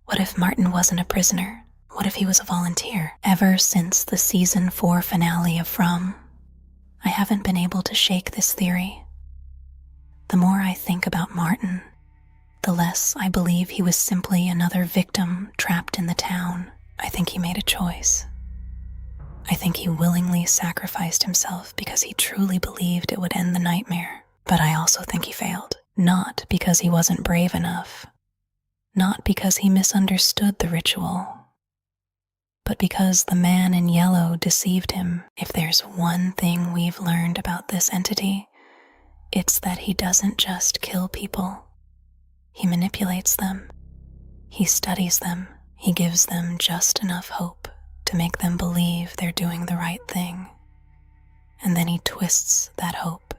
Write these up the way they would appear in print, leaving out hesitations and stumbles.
What if Martin wasn't a prisoner? What if he was a volunteer? Ever since the season 4 finale of From, I haven't been able to shake this theory. The more I think about Martin, the less I believe he was simply another victim trapped in the town. I think he made a choice. I think he willingly sacrificed himself because he truly believed it would end the nightmare. But I also think he failed. Not because he wasn't brave enough. Not because he misunderstood the ritual. But because the man in yellow deceived him. If there's one thing we've learned about this entity, it's that he doesn't just kill people. He manipulates them. He studies them. He gives them just enough hope to make them believe they're doing the right thing. And then he twists that hope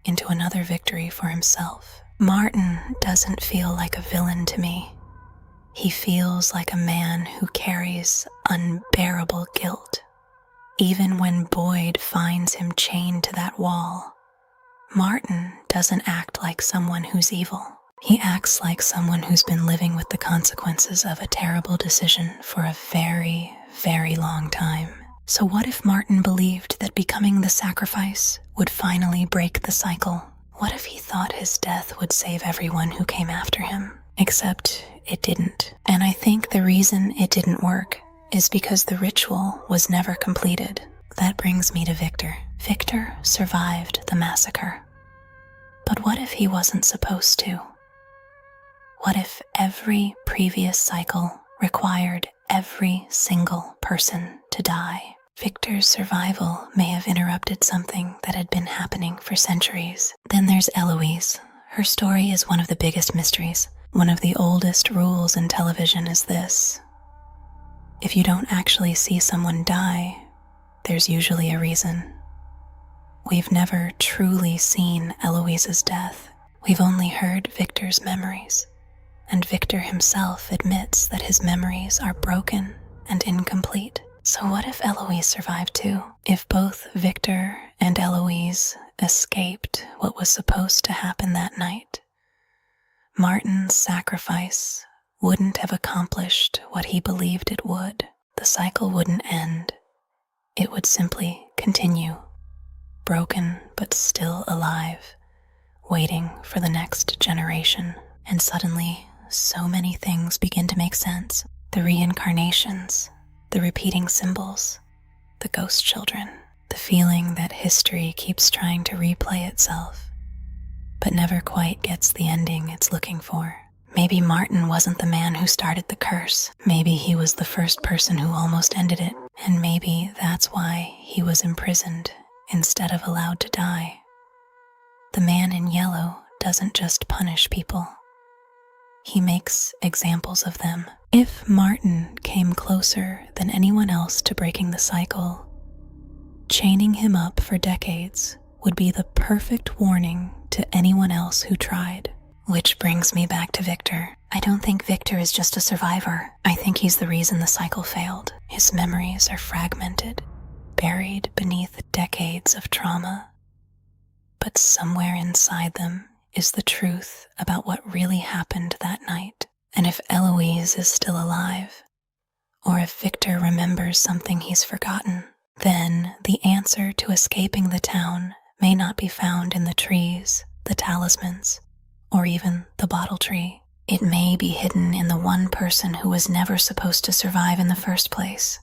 into another victory for himself. Martin doesn't feel like a villain to me. He feels like a man who carries unbearable guilt. Even when Boyd finds him chained to that wall, Martin doesn't act like someone who's evil. He acts like someone who's been living with the consequences of a terrible decision for a very, very long time. So what if Martin believed that becoming the sacrifice would finally break the cycle? What if he thought his death would save everyone who came after him? Except it didn't. And I think the reason it didn't work is because the ritual was never completed. That brings me to Victor. Victor survived the massacre. But what if he wasn't supposed to? What if every previous cycle required every single person to die? Victor's survival may have interrupted something that had been happening for centuries. Then there's Eloise. Her story is one of the biggest mysteries. One of the oldest rules in television is this: if you don't actually see someone die, there's usually a reason. We've never truly seen Eloise's death. We've only heard Victor's memories. And Victor himself admits that his memories are broken and incomplete. So what if Eloise survived too? If both Victor and Eloise escaped what was supposed to happen that night, Martin's sacrifice wouldn't have accomplished what he believed it would. The cycle wouldn't end. It would simply continue, broken but still alive, waiting for the next generation. And suddenly, so many things begin to make sense. The reincarnations, the repeating symbols, the ghost children, the feeling that history keeps trying to replay itself, but never quite gets the ending it's looking for. Maybe Martin wasn't the man who started the curse. Maybe he was the first person who almost ended it. And maybe that's why he was imprisoned instead of allowed to die. The man in yellow doesn't just punish people. He makes examples of them. If Martin came closer than anyone else to breaking the cycle, chaining him up for decades would be the perfect warning to anyone else who tried. Which brings me back to Victor. I don't think Victor is just a survivor. I think he's the reason the cycle failed. His memories are fragmented, buried beneath decades of trauma. But somewhere inside them is the truth about what really happened that night. And if Eloise is still alive, or if Victor remembers something he's forgotten, then the answer to escaping the town may not be found in the trees, the talismans, or even the bottle tree. It may be hidden in the one person who was never supposed to survive in the first place.